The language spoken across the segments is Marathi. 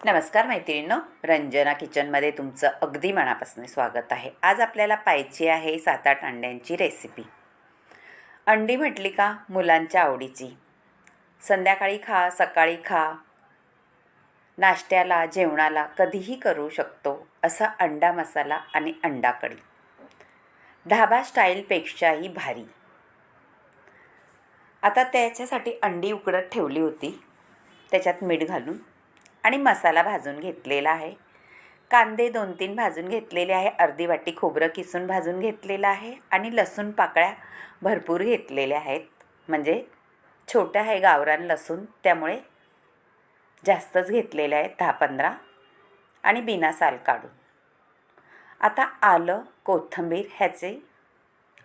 नमस्कार मैत्रिणींनो, रंजना किचनमध्ये तुमचं अगदी मनापासून स्वागत आहे। आज आपल्याला पाहायची आहे 7-8 अंड्यांची रेसिपी। अंडी म्हटली का मुलांच्या आवडीची, संध्याकाळी खा, सकाळी खा, नाश्त्याला, जेवणाला कधीही करू शकतो असा अंडा मसाला आणि अंडा कढी, ढाबा स्टाईलपेक्षाही भारी। आता त्याच्यासाठी अंडी उकडत ठेवली होती, त्याच्यात मीठ घालून आणि मसाला भाजून घेतलेला आहे। कांदे 2-3 भाजून घेतलेले आहे, अर्धी वाटी खोबरं किसून भाजून घेतलेलं आहे आणि लसूण पाकळ्या भरपूर घेतलेल्या आहेत, म्हणजे छोट्या आहे गावरान लसूण, त्यामुळे जास्तच घेतलेले आहेत, 10-15, आणि बिना साल काढून। आता आलं, कोथिंबीर ह्याचे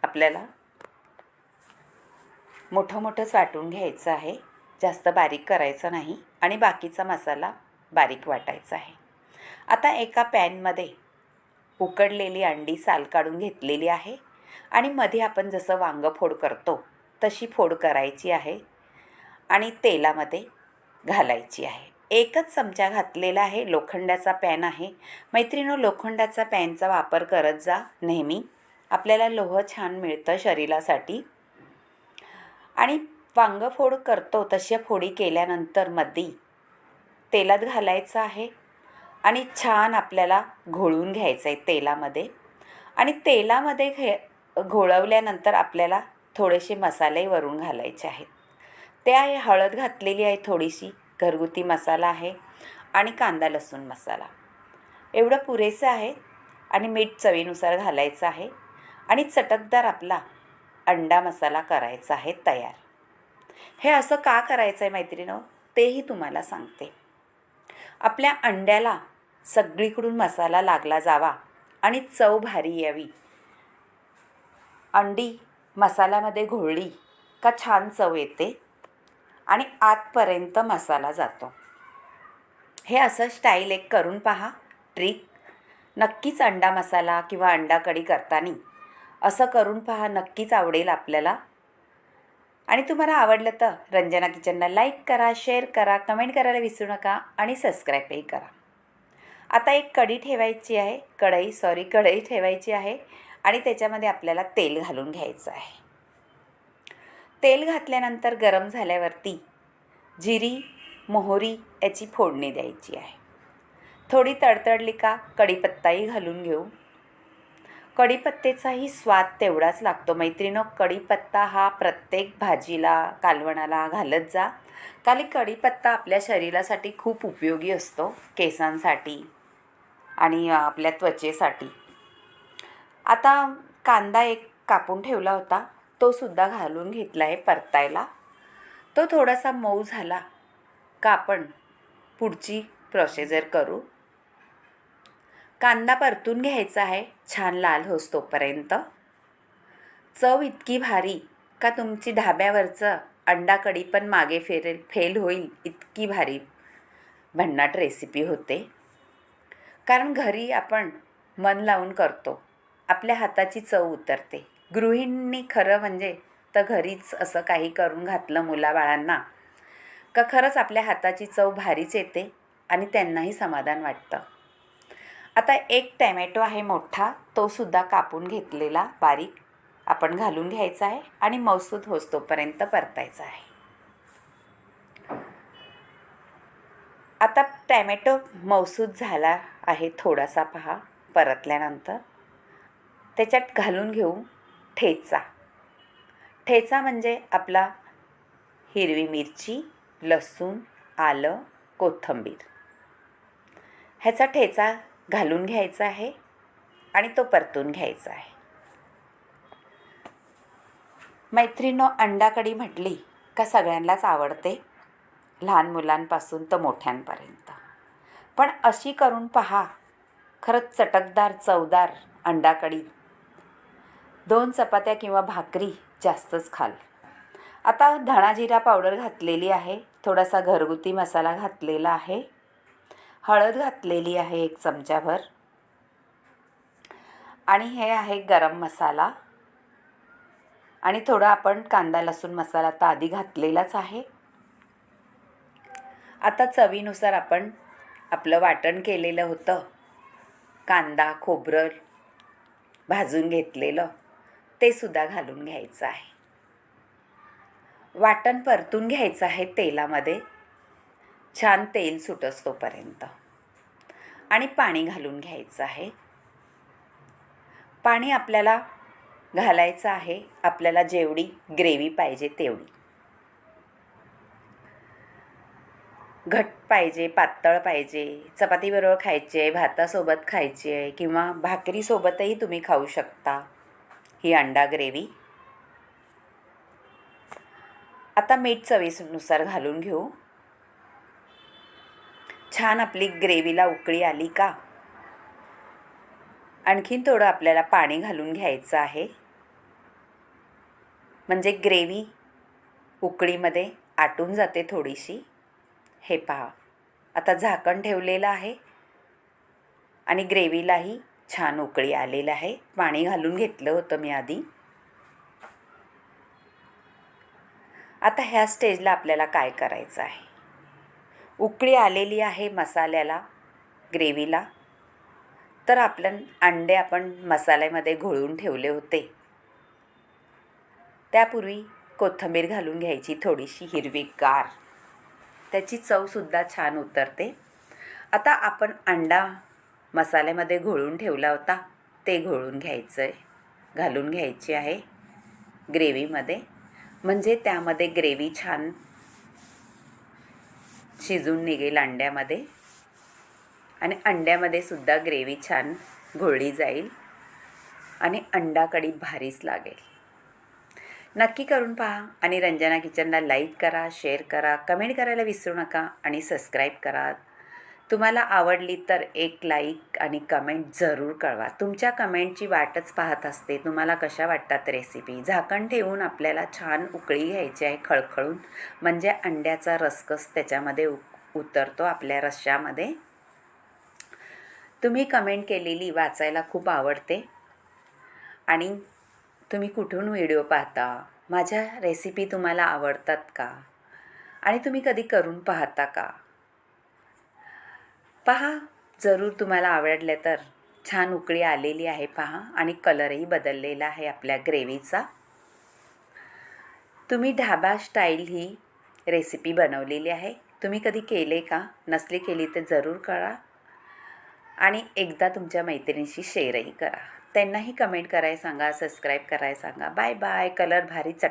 आपल्याला मोठं वाटून घ्यायचं आहे, जास्त बारीक करायचं नाही, आणि बाकीचा मसाला बारीक वाटायचा आहे। आता एका पॅनमध्ये उकडलेली अंडी साल काढून घेतलेली आहे आणि मध्ये आपण जसं वांग फोड करतो तशी फोड करायची आहे आणि तेलामध्ये घालायची आहे। एकच चमचा घातलेला आहे, लोखंडाचा पॅन आहे मैत्रिणींनो, लोखंडाचा पॅनचा वापर करत जा नेहमी, आपल्याला लोह छान मिळतं शरीरासाठी। आणि वांग फोड करतो तशा फोडी केल्यानंतर मध्ये तेलात घालायचं आहे आणि छान आपल्याला घोळवून घ्यायचं आहे तेलामध्ये। आणि तेलामध्ये घोळवल्यानंतर आपल्याला थोडेसे मसाले वरून घालायचे आहेत। ते आहे हळद घातलेली आहे, थोडीशी घरगुती मसाला आहे, आणि कांदा लसूण मसाला, एवढं पुरेसं आहे, आणि मीठ चवीनुसार घालायचं आहे, आणि चटकदार आपला अंडा मसाला करायचा आहे तयार। हे असं का करायचं आहे मैत्रिणींनो, तेही तुम्हाला सांगते। आपल्या अंड्याला सगळीकडून मसाला लागला जावा आणि चव भारी यावी। अंडी मसाल्यामध्ये घोळली का छान चव येते आणि आतपर्यंत मसाला जातो। हे असं स्टाईल एक करून पहा, ट्रिक नक्कीच। अंडा मसाला किंवा अंडा कढी करताना असं करून पहा, नक्कीच आवडेल आपल्याला। आणि तुम्हाला आवडलं तर रंजना किचनला लाईक करा, शेअर करा, कमेंट करायला विसरू नका, आणि सबस्क्राईबही करा। आता एक कढई ठेवायची आहे, कढई ठेवायची आहे, आणि त्याच्यामध्ये आपल्याला तेल घालून घ्यायचं आहे। तेल घातल्यानंतर गरम झाल्यावरती जिरी, मोहरी याची फोडणी द्यायची आहे। थोडी तडतडली का कढीपत्ताही घालून घेऊ। कढीपत्त्याचाही स्वाद तेवढाच लागतो मैत्रिणींनो। कढीपत्ता हा प्रत्येक भाजीला, कालवणाला घालत जा, कारण कढीपत्ता आपल्या शरीरासाठी खूप उपयोगी असतो, केसांसाठी आणि आपल्या त्वचेसाठी। आता कांदा एक कापून ठेवला होता, तो सुद्धा घालून घेतला आहे परतायला। तो थोडासा मऊ झाला का आपण पुढची प्रोसिजर करू। कांदा परतून घ्यायचा आहे छान लाल होस तोपर्यंत। चव इतकी भारी का तुमची ढाब्यावरचं अंडा कढी पण मागे फेल होईल, इतकी भारी भन्नाट रेसिपी होते। कारण घरी आपण मन लावून करतो, आपल्या हाताची चव उतरते। गृहिणींनी खरं म्हणजे तर घरीच असं काही करून घातलं मुलाबाळांना का खरंच आपल्या हाताची चव भारीच येते आणि त्यांनाही समाधान वाटतं। आता एक टॅमॅटो आहे मोठा, तो सुद्धा कापून घेतलेला बारीक आपण घालून घ्यायचा आहे आणि मऊसूद होस तोपर्यंत परतायचा आहे। आता टॅमॅटो मऊसूद झाला आहे थोडासा, पहा परतल्यानंतर त्याच्यात घालून घेऊ ठेचा। ठेचा म्हणजे आपला हिरवी मिरची, लसूण, आलं, कोथिंबीर ह्याचा ठेचा घालून घ्यायचा आहे आणि तो परतून घ्यायचा आहे। मैत्रिणींनो, अंडा कढी म्हटली का सगळ्यांनाच आवडते, लहान मुलांपासून तर मोठ्यांपर्यंत। पण अशी करून पहा, खरंच चटकदार चवदार अंडा कढी 2 चपात्या किंवा भाकरी जास्तच खाल। आता धणा जिरा पावडर घातलेली आहे, थोडासा घरगुती मसाला घातलेला आहे, हळद घातलेली आहे 1 चमचाभर, आणि हे आहे गरम मसाला, आणि थोडा आपण कांदा लसूण मसाला तर आधी घातलेलाच आहे। आता चवीनुसार आपण आपलं वाटण केलेलं होतं, कांदा खोबरं भाजून घेतलेलं, ते सुद्धा घालून घ्यायचं आहे. वाटण परतून घ्यायचं आहे तेलामध्ये, छान तेल सुटस तोपर्यंत, आणि पाणी घालून घ्यायचं आहे. पाणी आपल्याला घालायचं आहे आपल्याला जेवढी ग्रेव्ही पाहिजे तेवढी. घट्ट पाहिजे, पातळ पाहिजे, चपातीबरोबर खायची आहे, भातासोबत खायची आहे, किंवा भाकरीसोबतही तुम्ही खाऊ शकता ही अंडा ग्रेव्ही. आता मीठ चवीनुसार घालून घेऊ. छान आपली ग्रेव्हीला उकळी आली का, आणखीन थोडं आपल्याला पाणी घालून घ्यायचं आहे, म्हणजे ग्रेव्ही उकळीमध्ये आटून जाते थोडीशी. हे पहा, आता झाकण ठेवलेलं आहे आणि ग्रेव्हीलाही छान उकळी आलेलं आहे. पाणी घालून घेतलं होतं मी आधी. आता ह्या स्टेजला आपल्याला काय करायचं आहे, उकळी आलेली आहे मसाल्याला, ग्रेव्हीला, तर अंडे आपण मसाल्यामध्ये घोळून ठेवले होते. त्यापूर्वी कोथिंबीर घालून घ्यायची थोडीशी हिरवीगार, त्याची चवसुद्धा छान उतरते. आता आपण अंडा मसाल्यामध्ये घोळून ठेवला होता ते घोळून घ्यायचं आहे, घालून घ्यायची आहे ग्रेव्हीमध्ये, म्हणजे त्यामध्ये ग्रेव्ही छान शिजून निघेल अंड्यामध्ये, आणि अंड्यामध्ये सुद्धा ग्रेव्ही छान घोळली जाईल आणि अंडा कढी भारीच लागेल. नक्की करून पहा आणि रंजना किचनला लाईक करा, शेअर करा, कमेंट करायला विसरू नका आणि सबस्क्राईब करा. तुम्हाला आवडली तर एक लाईक आणि कमेंट जरूर कळवा. तुमच्या कमेंटची वाटच पाहत असते. तुम्हाला कशा वाटतात रेसिपी. झाकण ठेवून आपल्याला छान उकळी घ्यायची आहे खळखळून, म्हणजे अंड्याचा रसकस त्याच्यामध्ये उतरतो आपल्या रश्श्यामध्ये. तुम्ही कमेंट केलेली वाचायला खूप आवडते. आणि तुम्ही कुठून व्हिडिओ पाहता, माझ्या रेसिपी तुम्हाला आवडतात का, आणि तुम्ही कधी करून पाहता का, पहा. जरूर तुम्हाला आवडले तर. छान उकळी आलेली आहे पहा, आणि कलरही बदललेला आहे आपल्या ग्रेव्हीचा. तुम्ही ढाबा स्टाईल ही रेसिपी बनवलेली आहे. तुम्ही कधी केले का, नसली केली तर जरूर करा, आणि एकदा तुमच्या मैत्रिणीशी शेअरही करा. त्यांनाही कमेंट करायला सांगा, सबस्क्राईब करायला सांगा. Bye bye. कलर भारी चटक